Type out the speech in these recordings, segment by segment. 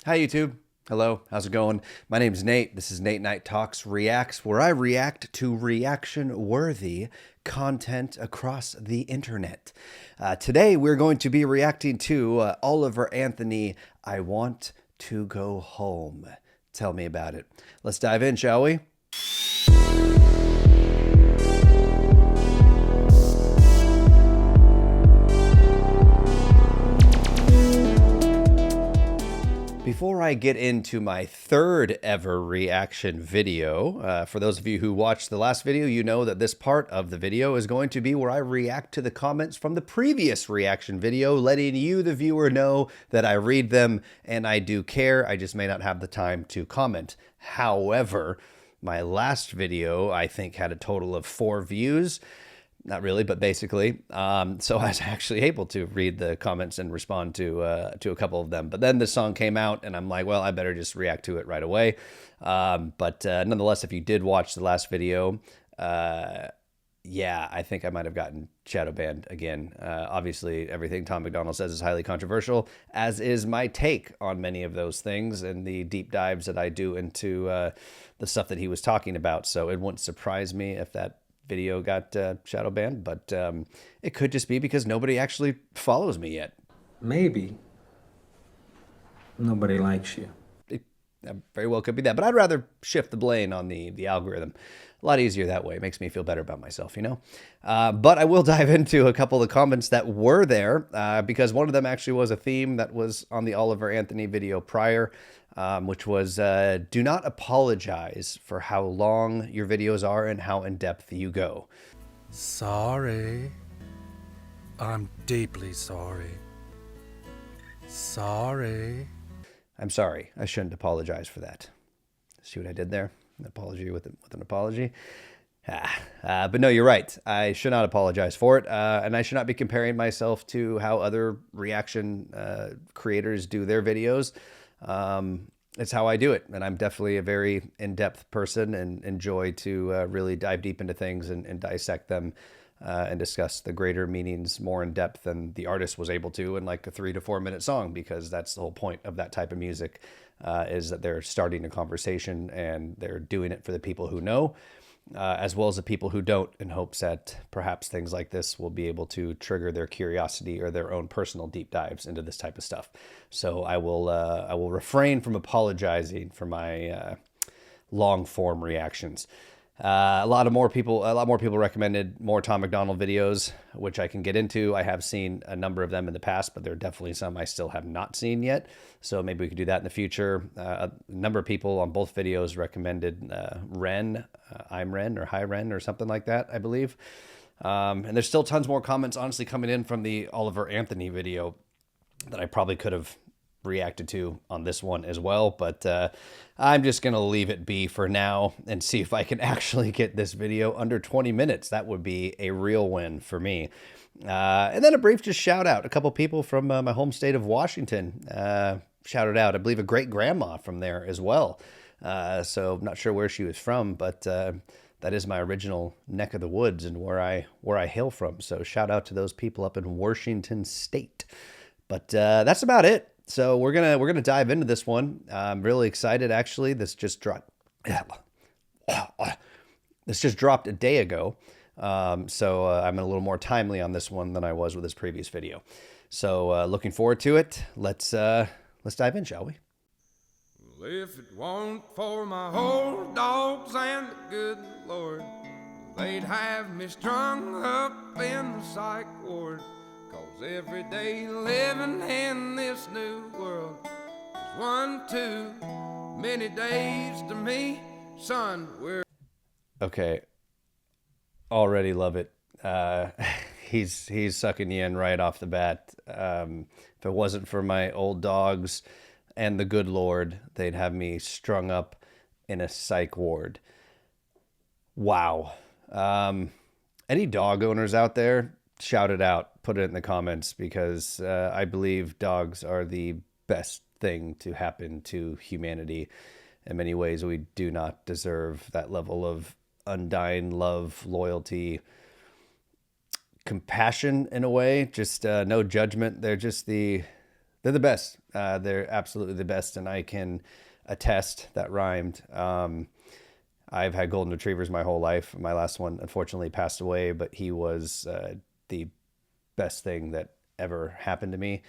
Hi, YouTube. Hello, how's it going? My name's Nate. This is Nate Night Talks Reacts, where I react to reaction-worthy content across the internet. Today, we're going to be reacting to Oliver Anthony, I Want to Go Home. Tell me about it. Let's dive in, shall we? Before I get into my third ever reaction video, for those of you who watched the last video, you know that this part of the video is going to be where I react to the comments from the previous reaction video, letting you, the viewer, know that I read them and I do care. I just may not have the time to comment. However, my last video, I think, had a total of 4 views. Not really, but basically. So I was actually able to read the comments and respond to a couple of them. But then the song came out, and I'm like, well, I better just react to it right away. But nonetheless, if you did watch the last video, yeah, I think I might have gotten shadow banned again. Obviously, everything Tom MacDonald says is highly controversial, as is my take on many of those things and the deep dives that I do into the stuff that he was talking about. So it wouldn't surprise me if that video got shadow banned, but it could just be because nobody actually follows me yet. Maybe nobody likes you. It very well could be that, but I'd rather shift the blame on the algorithm. A lot easier that way. It makes me feel better about myself, you know? But I will dive into a couple of the comments that were there because one of them actually was a theme that was on the Oliver Anthony video prior, which was do not apologize for how long your videos are and how in-depth you go. Sorry. I'm deeply sorry. Sorry. I'm sorry. I shouldn't apologize for that. See what I did there? An apology with an apology. But no, you're right. I should not apologize for it. And I should not be comparing myself to how other reaction creators do their videos. It's how I do it. And I'm definitely a very in-depth person and enjoy to really dive deep into things and dissect them and discuss the greater meanings more in depth than the artist was able to in like a 3 to 4 minute song, because that's the whole point of that type of music, is that they're starting a conversation and they're doing it for the people who know, as well as the people who don't, in hopes that perhaps things like this will be able to trigger their curiosity or their own personal deep dives into this type of stuff. So I will refrain from apologizing for my long form reactions. A lot more people recommended more Tom MacDonald videos, which I can get into. I have seen a number of them in the past, but there are definitely some I still have not seen yet. So maybe we could do that in the future. A number of people on both videos recommended Ren, I'm Ren or Hi Ren or something like that, I believe. And there's still tons more comments, honestly, coming in from the Oliver Anthony video that I probably could have reacted to on this one as well, but I'm just gonna leave it be for now and see if I can actually get this video under 20 minutes. That would be a real win for me. And then a brief just shout out. A couple people from my home state of Washington shouted out. I believe a great grandma from there as well. So I'm not sure where she was from, but that is my original neck of the woods and where I hail from. So shout out to those people up in Washington State. But that's about it. So we're gonna dive into this one. I'm really excited, actually. This just dropped. This just dropped a day ago, so I'm a little more timely on this one than I was with this previous video. So looking forward to it. Let's dive in, shall we? Well, if it weren't for my old dogs and the good Lord, they'd have me strung up in the psych ward. 'Cause every day living in this new world is one too many days to me, son. We're okay. Already love it. He's sucking you in right off the bat. If it wasn't for my old dogs and the good Lord, they'd have me strung up in a psych ward. Wow. Any dog owners out there? Shout it out, put it in the comments, because I believe dogs are the best thing to happen to humanity. In many ways, we do not deserve that level of undying love, loyalty, compassion in a way, just no judgment. They're They're the best. They're absolutely the best, and I can attest that rhymed. I've had golden retrievers my whole life. My last one unfortunately passed away, but he was the best thing that ever happened to me.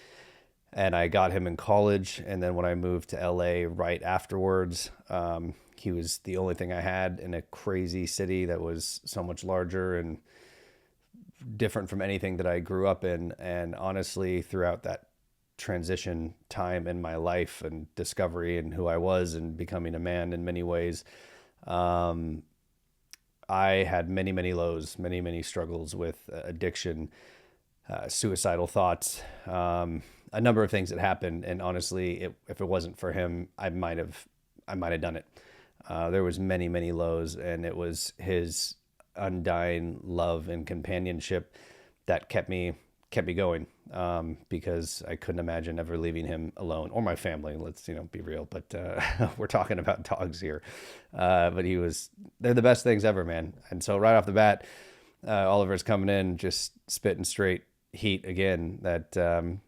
And I got him in college, and then when I moved to LA right afterwards, he was the only thing I had in a crazy city that was so much larger and different from anything that I grew up in. And honestly, throughout that transition time in my life and discovery and who I was and becoming a man in many ways, I had many, many lows, many, many struggles with addiction, suicidal thoughts, a number of things that happened. And honestly, if it wasn't for him, I might have done it. There was many, many lows, and it was his undying love and companionship that kept me going, because I couldn't imagine ever leaving him alone, or my family. Let's, be real, but we're talking about dogs here. But they're the best things ever, man. And so right off the bat, Oliver's coming in just spitting straight heat again, that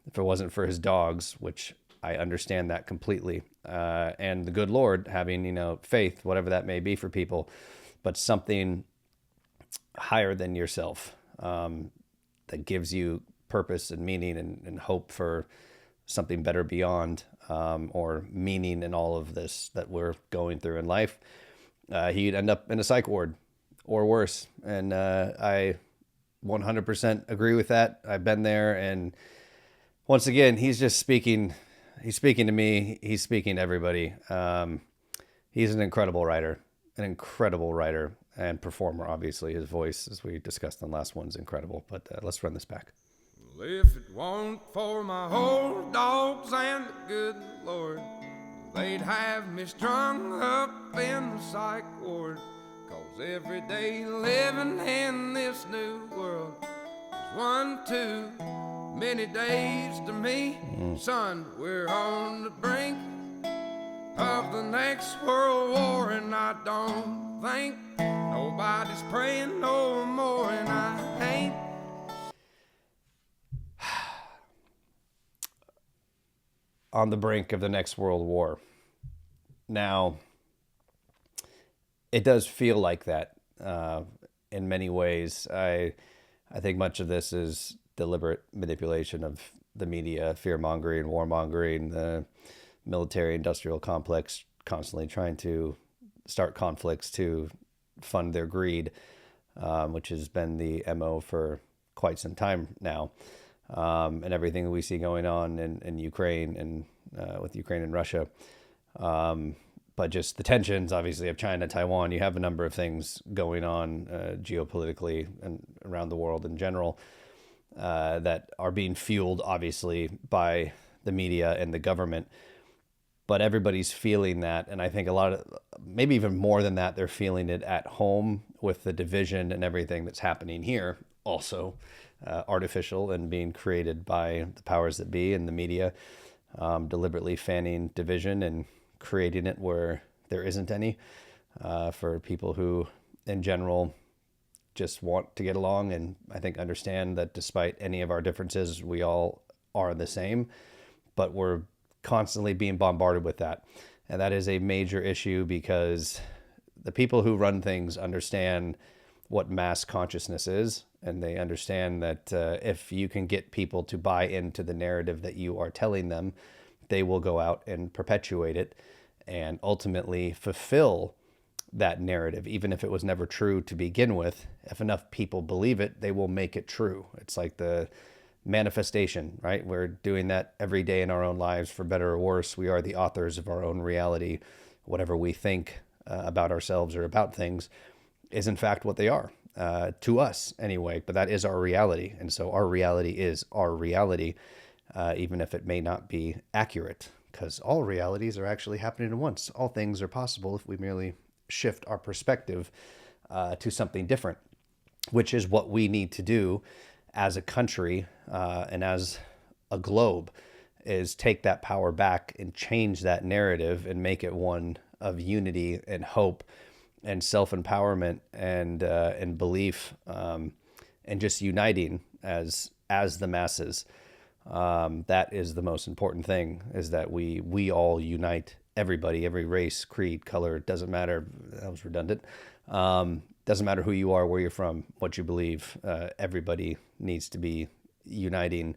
if it wasn't for his dogs, which I understand that completely, and the good Lord having, faith, whatever that may be for people, but something higher than yourself, that gives you purpose and meaning and hope for something better beyond, or meaning in all of this that we're going through in life. He'd end up in a psych ward or worse. And I 100% agree with that. I've been there. And once again, he's speaking to me. He's speaking to everybody. He's an incredible writer and performer. Obviously, his voice, as we discussed in the last one, is incredible. But let's run this back. Well, if it weren't for my old dogs and the good Lord, they'd have me strung up in the psych ward. 'Cause every day living in this new world is one too many days to me. Son, we're on the brink of the next world war, and I don't think nobody's praying no more, and I ain't. On the brink of the next world war. Now, it does feel like that in many ways. I think much of this is deliberate manipulation of the media, fear-mongering, warmongering, the military-industrial complex constantly trying to start conflicts to fund their greed, which has been the MO for quite some time now. And everything that we see going on in Ukraine and with Ukraine and Russia. But just the tensions, obviously, of China, Taiwan. You have a number of things going on geopolitically and around the world in general that are being fueled, obviously, by the media and the government. But everybody's feeling that. And I think a lot of, maybe even more than that, they're feeling it at home with the division and everything that's happening here also. Artificial and being created by the powers that be and the media, deliberately fanning division and creating it where there isn't any, for people who in general just want to get along, and I think understand that despite any of our differences, we all are the same, but we're constantly being bombarded with that. And that is a major issue, because the people who run things understand what mass consciousness is, and they understand that if you can get people to buy into the narrative that you are telling them, they will go out and perpetuate it and ultimately fulfill that narrative, even if it was never true to begin with. If enough people believe it, they will make it true. It's like the manifestation, right? We're doing that every day in our own lives, for better or worse. We are the authors of our own reality. Whatever we think about ourselves or about things is in fact what they are, to us anyway, but that is our reality. And so our reality is our reality, even if it may not be accurate, because all realities are actually happening at once. All things are possible if we merely shift our perspective to something different, which is what we need to do as a country and as a globe, is take that power back and change that narrative and make it one of unity and hope and self-empowerment and belief, and just uniting as the masses. That is the most important thing, is that we all unite, everybody, every race, creed, color. It doesn't matter. That was redundant. Doesn't matter who you are, where you're from, what you believe. Everybody needs to be uniting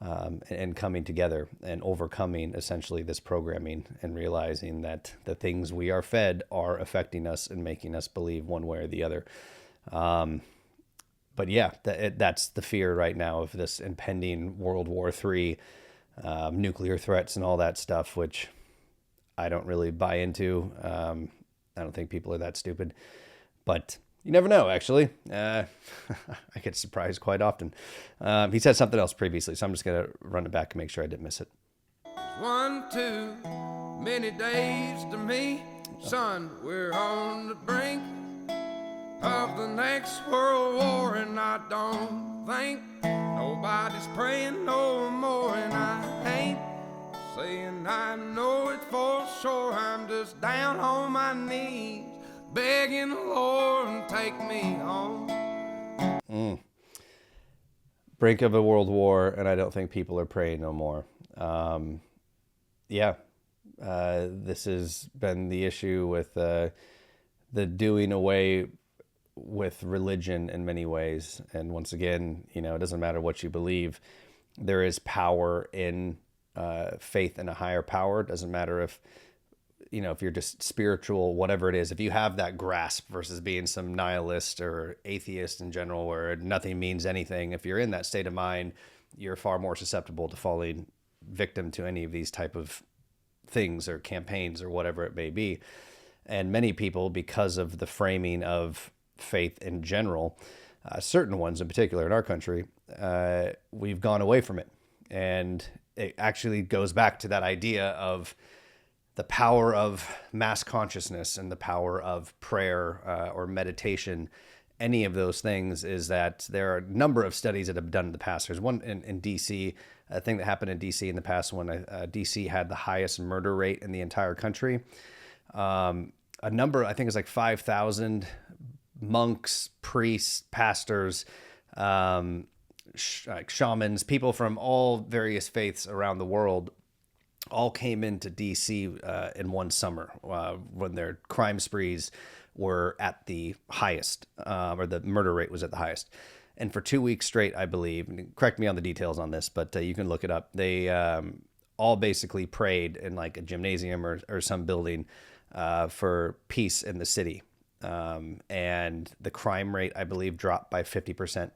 and coming together and overcoming essentially this programming and realizing that the things we are fed are affecting us and making us believe one way or the other. But yeah, that's the fear right now of this impending World War III, nuclear threats and all that stuff, which I don't really buy into. I don't think people are that stupid, but you never know, actually. I get surprised quite often. He said something else previously, so I'm just going to run it back and make sure I didn't miss it. One too many days to me, son. We're on the brink of the next world war, and I don't think nobody's praying no more. And I ain't saying I know it for sure. I'm just down on my knees, begging the Lord to take me home. Brink of a world war, and I don't think people are praying no more. This has been the issue with the doing away with religion in many ways. And once again, it doesn't matter what you believe. There is power in faith in a higher power. It doesn't matter if you're just spiritual, whatever it is, if you have that grasp versus being some nihilist or atheist in general, where nothing means anything. If you're in that state of mind, you're far more susceptible to falling victim to any of these type of things or campaigns or whatever it may be. And many people, because of the framing of faith in general, certain ones in particular in our country, we've gone away from it. And it actually goes back to that idea of the power of mass consciousness and the power of prayer or meditation. Any of those things is that there are a number of studies that have done in the past. There's one in DC, a thing that happened in DC in the past when DC had the highest murder rate in the entire country. A number, I think it's like 5,000 monks, priests, pastors, like shamans, people from all various faiths around the world all came into DC in one summer when their crime sprees were at the highest, or the murder rate was at the highest. And for 2 weeks straight, I believe, correct me on the details on this, but you can look it up. They all basically prayed in like a gymnasium or some building for peace in the city. And the crime rate, I believe, dropped by 50%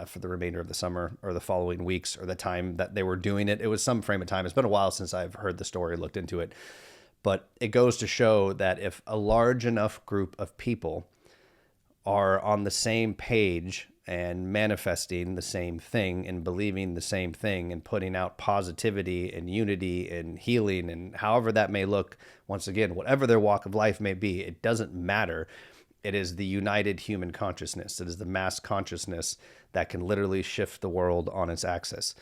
for the remainder of the summer or the following weeks or the time that they were doing it. It was some frame of time. It's been a while since I've heard the story, looked into it. But it goes to show that if a large enough group of people are on the same page and manifesting the same thing and believing the same thing and putting out positivity and unity and healing and however that may look, once again, whatever their walk of life may be, it doesn't matter. It is the united human consciousness. It is the mass consciousness that can literally shift the world on its axis.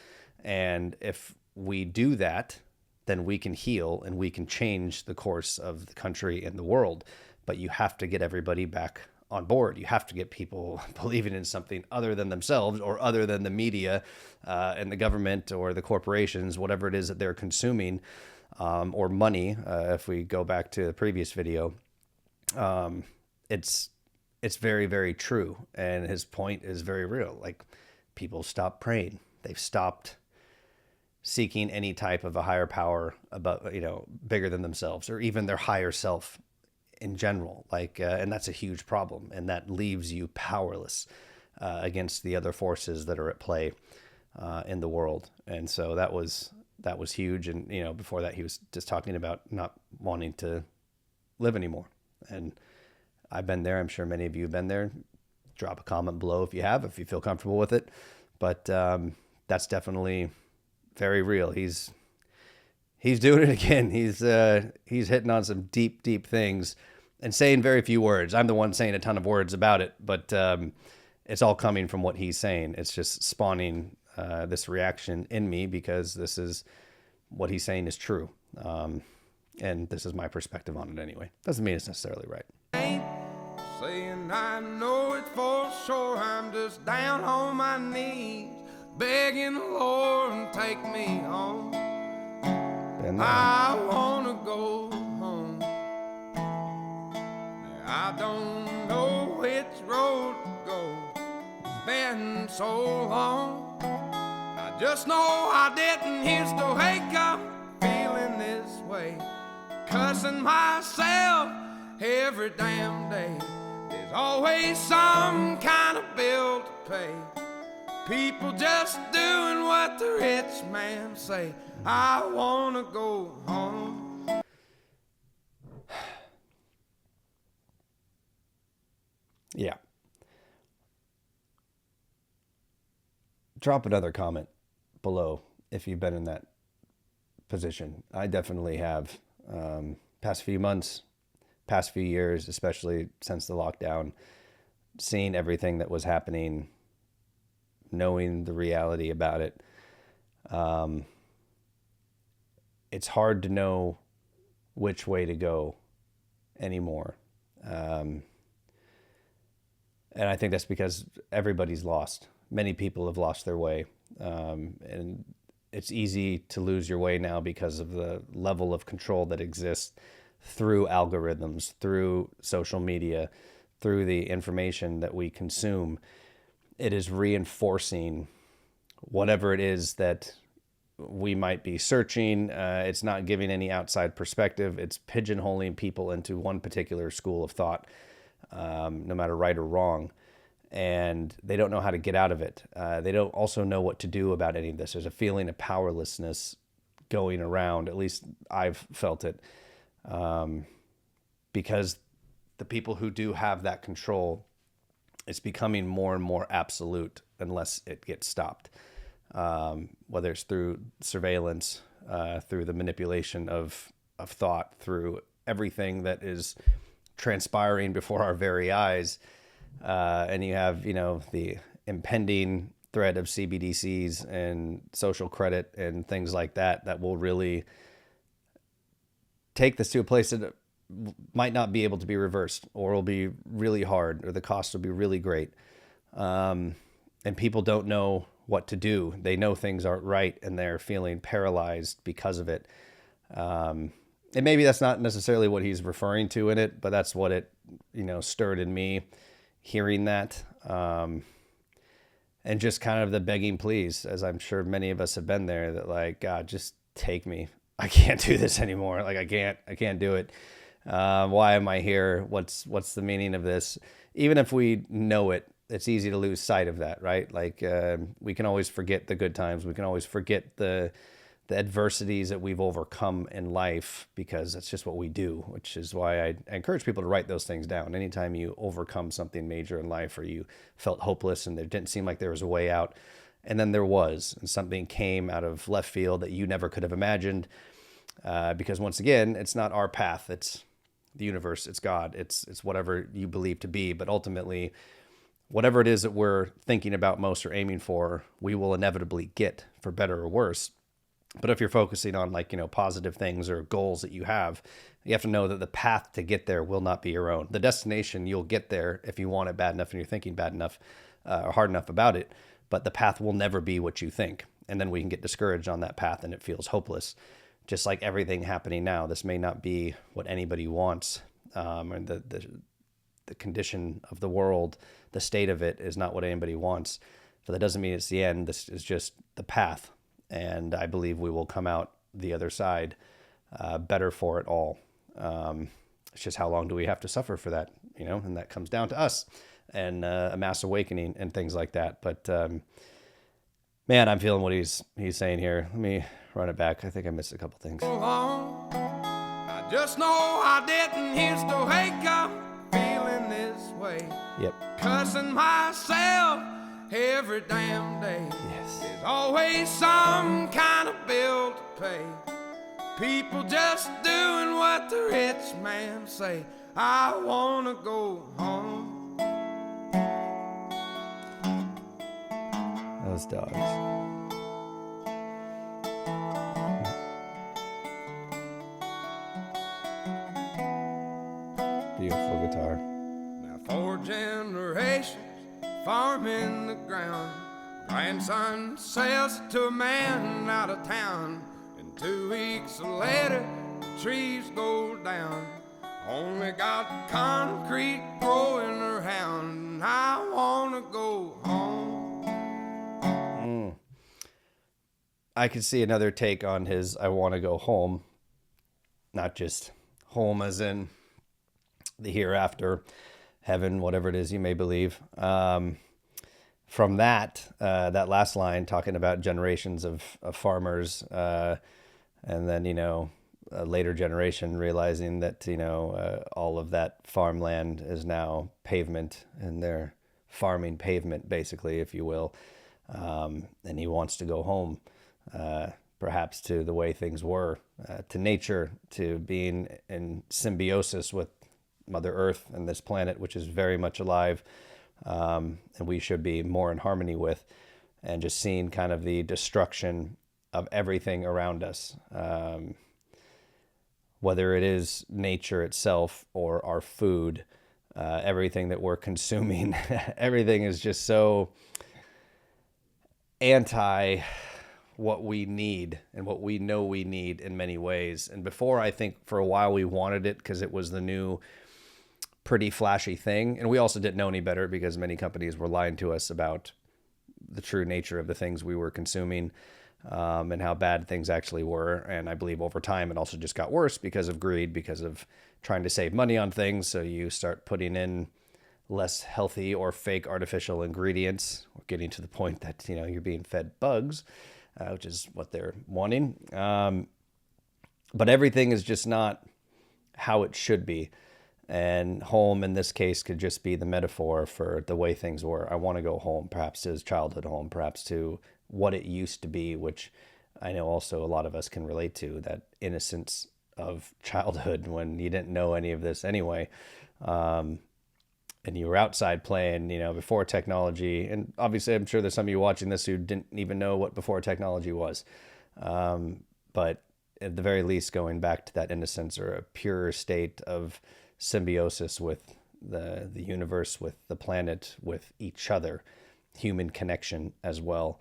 And if we do that, then we can heal and we can change the course of the country and the world. But you have to get everybody back on board. You have to get people believing in something other than themselves or other than the media and the government or the corporations, whatever it is that they're consuming, or money. If we go back to the previous video, it's very, very true. And his point is very real. Like, people stop praying. They've stopped seeking any type of a higher power about, bigger than themselves or even their higher self in general. And that's a huge problem. And that leaves you powerless against the other forces that are at play in the world. And so that was huge. And, before that, he was just talking about not wanting to live anymore. And I've been there. I'm sure many of you have been there. Drop a comment below if you feel comfortable with it. But that's definitely very real. He's doing it again. He's hitting on some deep, deep things and saying very few words. I'm the one saying a ton of words about it, but it's all coming from what he's saying. It's just spawning this reaction in me because this is what he's saying is true. And this is my perspective on it anyway. Doesn't mean it's necessarily right. Ain't saying I know it for sure. I'm just down on my knees, begging the Lord to take me home. Been there. I wanna go home. I don't know which road to go. It's been so long. I just know I didn't used to wake up feeling this way, cussing myself every damn day. There's always some kind of bill to pay. People just doing what the rich man say. I wanna go home. Yeah. Drop another comment below if you've been in that position. I definitely have. Past few months, past few years, especially since the lockdown, seeing everything that was happening, knowing the reality about it. It's hard to know which way to go anymore. And I think that's because everybody's lost. Many people have lost their way. And it's easy to lose your way now because of the level of control that exists through algorithms, through social media, through the information that we consume. It is reinforcing whatever it is that we might be searching. It's not giving any outside perspective. It's pigeonholing people into one particular school of thought, no matter right or wrong. And they don't know how to get out of it. They don't also know what to do about any of this. There's a feeling of powerlessness going around. At least I've felt it. Because the people who do have that control, it's becoming more and more absolute unless it gets stopped. Whether it's through surveillance, through the manipulation of thought, through everything that is transpiring before our very eyes. And you have, the impending threat of CBDCs and social credit and things like that, that will really take this to a place that might not be able to be reversed, or will be really hard, or the cost will be really great. And people don't know what to do. They know things aren't right, and they're feeling paralyzed because of it. And maybe that's not necessarily what he's referring to in it, but that's what it, stirred in me, hearing that. And just kind of the begging pleas, as I'm sure many of us have been there, that like, God, just take me. I can't do this anymore. Like, I can't do it. Why am I here? What's the meaning of this? Even if we know it, it's easy to lose sight of that, right? Like, we can always forget the good times. We can always forget the adversities that we've overcome in life, because that's just what we do, which is why I encourage people to write those things down. Anytime you overcome something major in life, or you felt hopeless and there didn't seem like there was a way out, and then there was, and something came out of left field that you never could have imagined, because once again, it's not our path. It's the universe. It's God. It's whatever you believe to be. But ultimately, whatever it is that we're thinking about most or aiming for, we will inevitably get, for better or worse. But if you're focusing on positive things or goals that you have to know that the path to get there will not be your own. The destination, you'll get there if you want it bad enough and you're thinking bad enough or hard enough about it. But the path will never be what you think. And then we can get discouraged on that path and it feels hopeless. Just like everything happening now, this may not be what anybody wants. And the condition of the world, the state of it is not what anybody wants. But that doesn't mean it's the end. This is just the path. And I believe we will come out the other side better for it all. It's just how long do we have to suffer for that, and that comes down to us and a mass awakening and things like that. But man, I'm feeling what he's saying here. Let me run it back. I think I missed a couple things. I just know I didn't used to wake up feeling this way. Yep. Cussing myself every damn day. Yes. There's always some kind of bill to pay. People just doing what the rich man say. I wanna go home. Those dogs. Beautiful guitar. Now 4 generations farming the ground, Grandson sells to a man out of town, and 2 weeks later, the trees go down. Only got concrete growing around. I wanna go home. I could see another take on his I want to go home, not just home as in the hereafter, heaven, whatever it is you may believe. From that last line, talking about generations of farmers, and then, a later generation realizing that, all of that farmland is now pavement, and they're farming pavement, basically, if you will. And he wants to go home, perhaps to the way things were, to nature, to being in symbiosis with Mother Earth and this planet, which is very much alive, and we should be more in harmony with, and just seeing kind of the destruction of everything around us, whether it is nature itself or our food, everything that we're consuming. Everything is just so anti what we need and what we know we need in many ways. And before, I think for a while we wanted it because it was the new pretty flashy thing. And we also didn't know any better because many companies were lying to us about the true nature of the things we were consuming, and how bad things actually were. And I believe over time it also just got worse because of greed, because of trying to save money on things. So you start putting in less healthy or fake artificial ingredients, or getting to the point that, you're being fed bugs, which is what they're wanting. But everything is just not how it should be. And home in this case could just be the metaphor for the way things were. I want to go home, perhaps to his childhood home, perhaps to what it used to be, which I know also a lot of us can relate to, that innocence of childhood when you didn't know any of this anyway. And you were outside playing, before technology. And obviously, I'm sure there's some of you watching this who didn't even know what before technology was. But at the very least, going back to that innocence or a pure state of symbiosis with the universe, with the planet, with each other, human connection as well,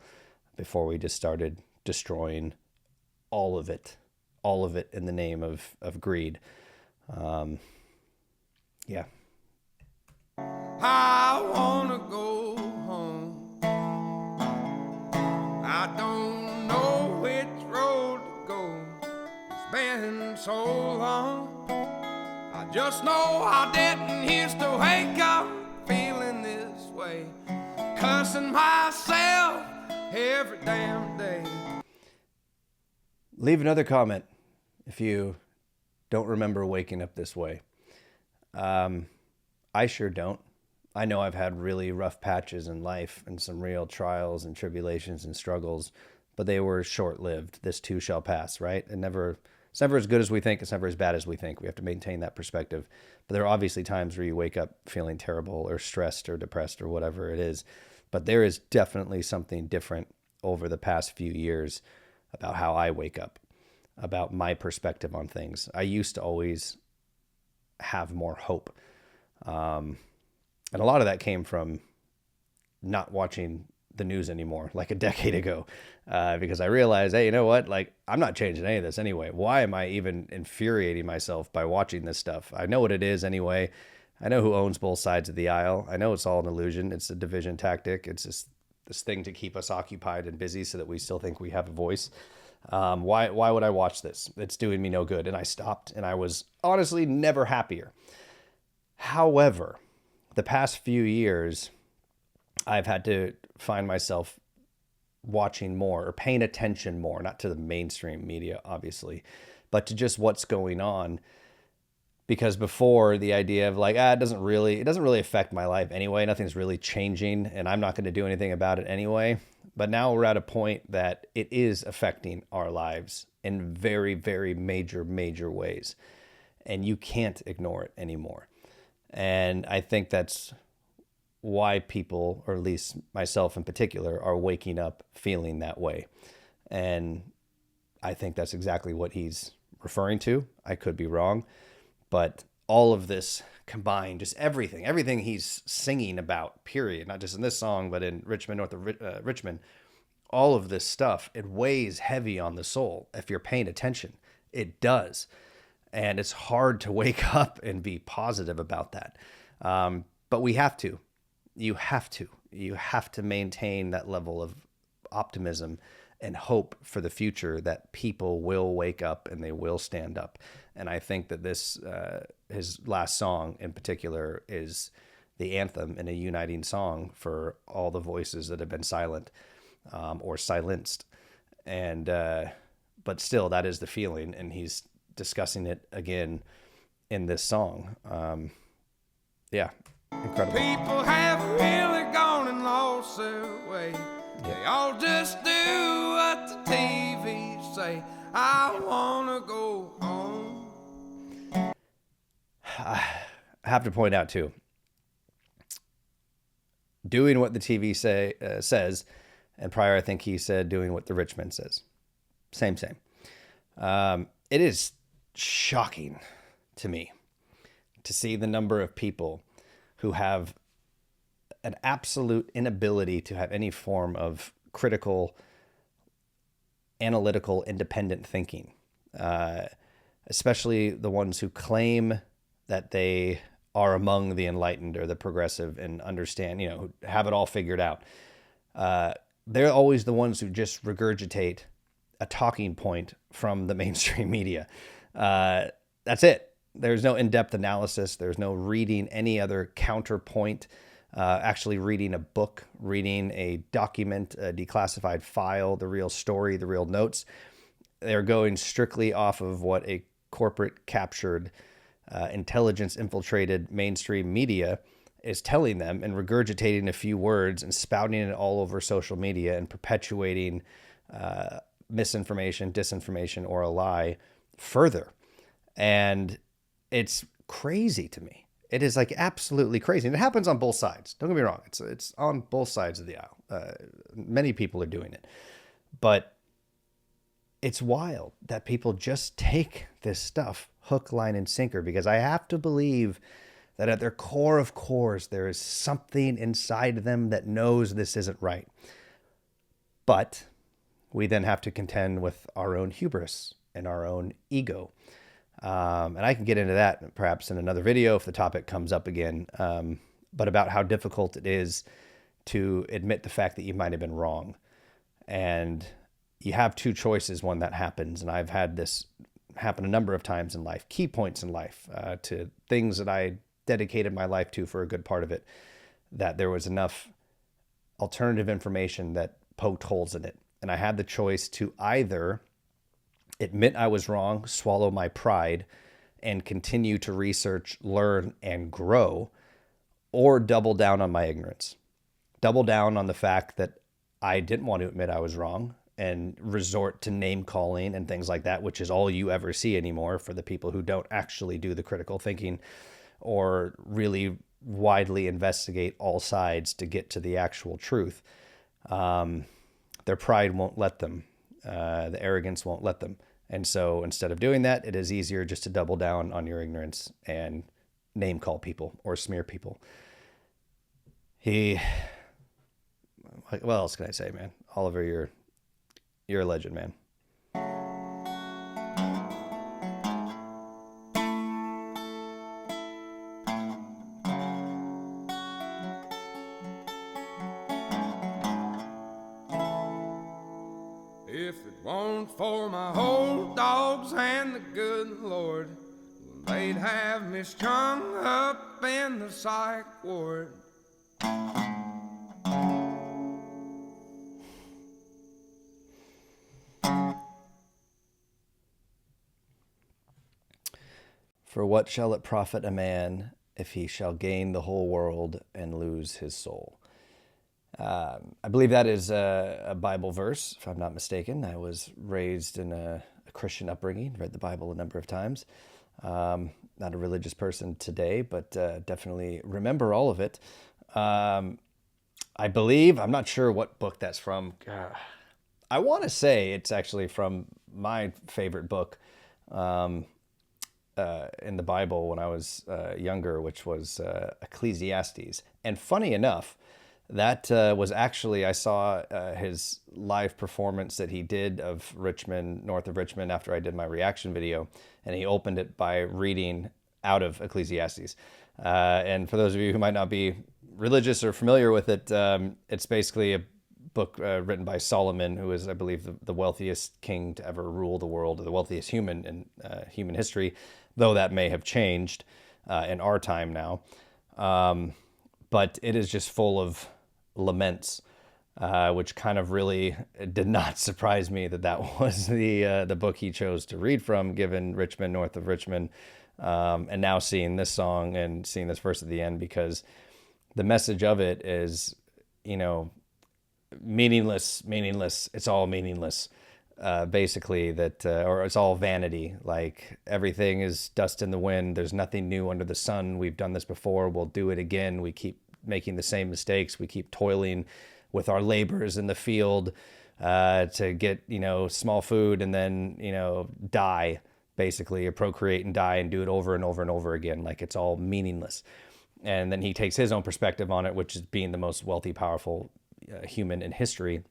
before we just started destroying all of it in the name of greed. Yeah. I wanna go home. I don't know which road to go. It's been so long. I just know I didn't used to wake up feeling this way, cussing myself every damn day. Leave another comment if you don't remember waking up this way. I sure don't. I know I've had really rough patches in life and some real trials and tribulations and struggles, but they were short-lived. This too shall pass, right? It's never as good as we think. It's never as bad as we think. We have to maintain that perspective. But there are obviously times where you wake up feeling terrible or stressed or depressed or whatever it is. But there is definitely something different over the past few years about how I wake up, about my perspective on things. I used to always have more hope. And a lot of that came from not watching the news anymore, like a decade ago, because I realized, hey, you know what? Like, I'm not changing any of this anyway. Why am I even infuriating myself by watching this stuff? I know what it is anyway. I know who owns both sides of the aisle. I know it's all an illusion. It's a division tactic. It's just this thing to keep us occupied and busy so that we still think we have a voice. Why would I watch this? It's doing me no good. And I stopped, and I was honestly never happier. However, the past few years, I've had to find myself watching more or paying attention more, not to the mainstream media, obviously, but to just what's going on. Because before, the idea of like, it doesn't really affect my life anyway. Nothing's really changing, and I'm not going to do anything about it anyway. But now we're at a point that it is affecting our lives in very, very major ways. And you can't ignore it anymore. And I think that's why people, or at least myself in particular, are waking up feeling that way. And I think that's exactly what he's referring to. I could be wrong, but all of this combined, just everything he's singing about, period, not just in this song, but in Richmond, North of Richmond, all of this stuff, it weighs heavy on the soul. If you're paying attention, it does. And it's hard to wake up and be positive about that. But we have to. You have to maintain that level of optimism and hope for the future, that people will wake up and they will stand up. And I think that this, his last song in particular, is the anthem and a uniting song for all the voices that have been silent or silenced. And, but still, that is the feeling. And he's discussing it again in this song. Yeah, incredible. People have really gone and lost their way. They all just do what the TV say. I wanna go home. I have to point out too, doing what the TV says, and prior I think he said doing what the Richmond says. Same. It is shocking to me to see the number of people who have an absolute inability to have any form of critical, analytical, independent thinking, especially the ones who claim that they are among the enlightened or the progressive and understand, who have it all figured out. They're always the ones who just regurgitate a talking point from the mainstream media. That's it. There's no in-depth analysis. There's no reading any other counterpoint, actually reading a book, reading a document, a declassified file, the real story, the real notes. They're going strictly off of what a corporate captured, intelligence infiltrated mainstream media is telling them, and regurgitating a few words and spouting it all over social media and perpetuating misinformation, disinformation, or a lie further. And it's crazy to me. It is like absolutely crazy. And it happens on both sides. Don't get me wrong. It's on both sides of the aisle. Many people are doing it. But it's wild that people just take this stuff hook, line, and sinker, because I have to believe that at their core of cores, there is something inside them that knows this isn't right. But we then have to contend with our own hubris and our own ego. And I can get into that perhaps in another video if the topic comes up again, but about how difficult it is to admit the fact that you might have been wrong. And you have two choices when that happens. And I've had this happen a number of times in life, key points in life, to things that I dedicated my life to for a good part of it, that there was enough alternative information that poked holes in it. And I had the choice to either admit I was wrong, swallow my pride, and continue to research, learn, and grow, or double down on my ignorance. Double down on the fact that I didn't want to admit I was wrong and resort to name calling and things like that, which is all you ever see anymore for the people who don't actually do the critical thinking or really widely investigate all sides to get to the actual truth. Their pride won't let them. The arrogance won't let them. And so instead of doing that, it is easier just to double down on your ignorance and name call people or smear people. What else can I say, man? Oliver, you're a legend, man. If it weren't for my old dogs and the good Lord, they'd have me strung up in the psych ward. For what shall it profit a man if he shall gain the whole world and lose his soul? I believe that is a Bible verse, if I'm not mistaken. I was raised in a Christian upbringing, read the Bible a number of times. Not a religious person today, but definitely remember all of it. I believe, I'm not sure what book that's from. I want to say it's actually from my favorite book, in the Bible when I was younger, which was Ecclesiastes. And funny enough, that was actually, I saw his live performance that he did of Richmond, north of Richmond, after I did my reaction video. And he opened it by reading out of Ecclesiastes. And for those of you who might not be religious or familiar with it, it's basically a book written by Solomon, who is, I believe, the wealthiest king to ever rule the world, or the wealthiest human in human history, though that may have changed in our time now. But it is just full of laments, which kind of really did not surprise me that was the book he chose to read from, given Richmond, north of Richmond, and now seeing this song and seeing this verse at the end, because the message of it is, meaningless. It's all meaningless. Basically that, or it's all vanity. Like everything is dust in the wind. There's nothing new under the sun. We've done this before. We'll do it again. We keep making the same mistakes. We keep toiling with our labors in the field, to get, small food and then, die basically, or procreate and die and do it over and over and over again. Like it's all meaningless. And then he takes his own perspective on it, which is being the most wealthy, powerful human in history,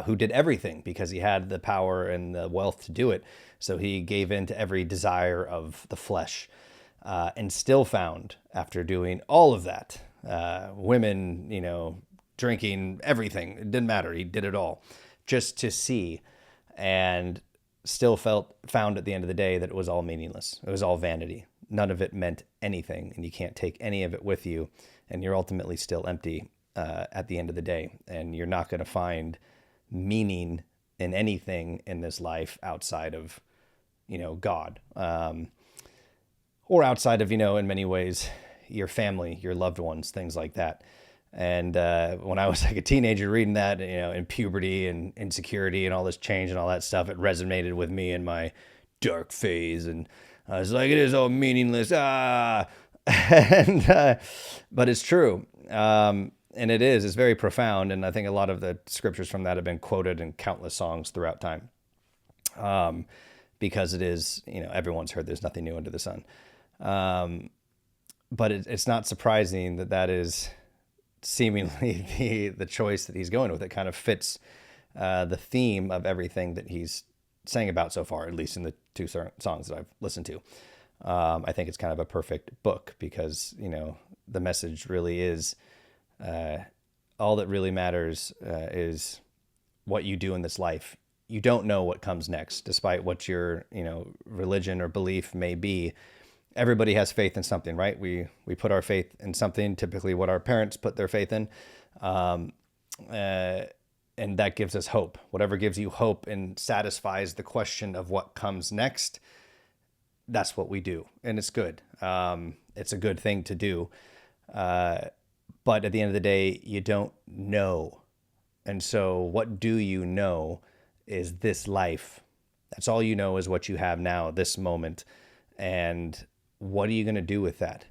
who did everything because he had the power and the wealth to do it. So he gave in to every desire of the flesh, and still found, after doing all of that, women, drinking, everything, it didn't matter. He did it all just to see, and still found at the end of the day that it was all meaningless. It was all vanity. None of it meant anything, and you can't take any of it with you, and you're ultimately still empty at the end of the day, and you're not going to find meaning in anything in this life outside of, God, or outside of, in many ways, your family, your loved ones, things like that. And when I was like a teenager reading that, in puberty and insecurity and all this change and all that stuff, it resonated with me in my dark phase, and I was like, it is all meaningless. And but it's true. And it's very profound. And I think a lot of the scriptures from that have been quoted in countless songs throughout time. Because it is, everyone's heard there's nothing new under the sun. But it's not surprising that is seemingly the choice that he's going with. It kind of fits the theme of everything that he's sang about so far, at least in the two songs that I've listened to. I think it's kind of a perfect book because, the message really is, all that really matters is what you do in this life. You don't know what comes next, despite what your, religion or belief may be. Everybody has faith in something, right? We put our faith in something, typically what our parents put their faith in. And that gives us hope. Whatever gives you hope and satisfies the question of what comes next, that's what we do. And it's good. It's a good thing to do. But at the end of the day, you don't know. And so what do you know is this life. That's all you know is what you have now, this moment. And what are you going to do with that?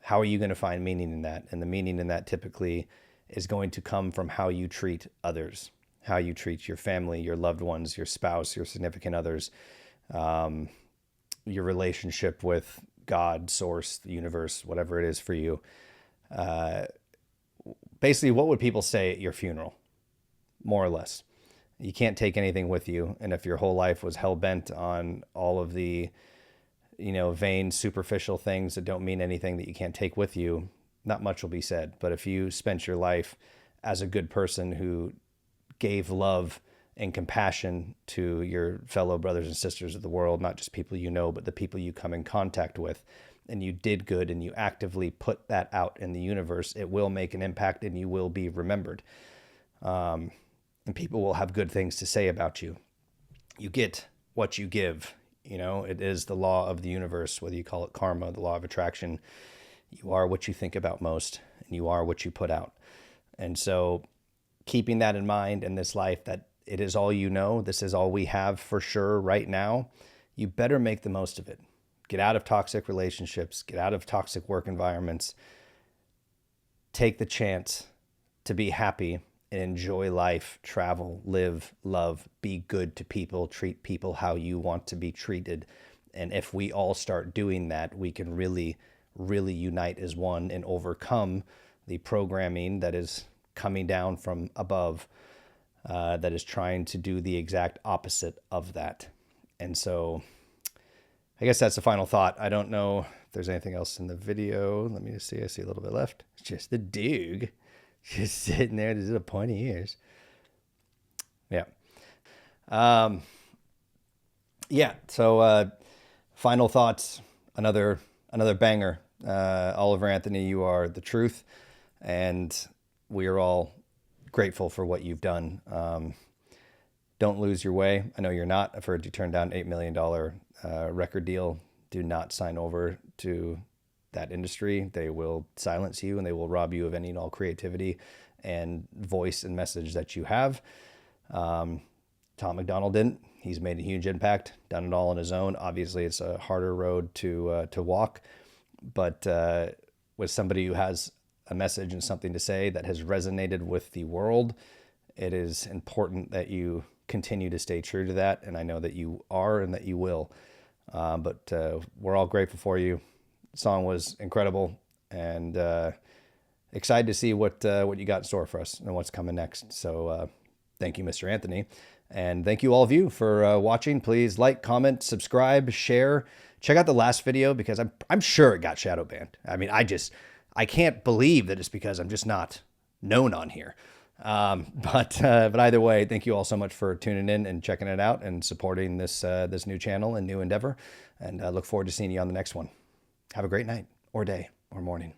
How are you going to find meaning in that? And the meaning in that typically is going to come from how you treat others, how you treat your family, your loved ones, your spouse, your significant others, your relationship with God, source, the universe, whatever it is for you. Basically, what would people say at your funeral? More or less. You can't take anything with you. And if your whole life was hell-bent on all of the, vain, superficial things that don't mean anything that you can't take with you, not much will be said. But if you spent your life as a good person who gave love and compassion to your fellow brothers and sisters of the world, not just people but the people you come in contact with, and you did good and you actively put that out in the universe, it will make an impact and you will be remembered. And people will have good things to say about you. You get what you give. It is the law of the universe, whether you call it karma, the law of attraction. You are what you think about most, and you are what you put out. And so keeping that in mind in this life, that it is all this is all we have for sure right now, you better make the most of it. Get out of toxic relationships, get out of toxic work environments, take the chance to be happy and enjoy life, travel, live, love, be good to people, treat people how you want to be treated, And if we all start doing that, we can really, really unite as one and overcome the programming that is coming down from above, that is trying to do the exact opposite of that. And so I guess that's the final thought. I don't know if there's anything else in the video. Let me just see. I see a little bit left. It's just the Doog just sitting there. There's a pointy ears. Yeah. Yeah. So, final thoughts. Another banger. Oliver Anthony, you are the truth, and we are all grateful for what you've done. Don't lose your way. I know you're not. I've heard you turn down $8 million record deal. Do not sign over to that industry. They will silence you and they will rob you of any and all creativity and voice and message that you have. Tom McDonald didn't. He's made a huge impact, done it all on his own. Obviously, it's a harder road to walk, but with somebody who has a message and something to say that has resonated with the world, it is important that you continue to stay true to that. And I know that you are and that you will. But we're all grateful for you. The song was incredible, and excited to see what you got in store for us and what's coming next. So thank you, Mr. Anthony. And thank you all of you for watching. Please like, comment, subscribe, share. Check out the last video because I'm sure it got shadow banned. I mean, I can't believe that it's because I'm just not known on here. But either way, thank you all so much for tuning in and checking it out and supporting this new channel and new endeavor. And I look forward to seeing you on the next one. Have a great night or day or morning.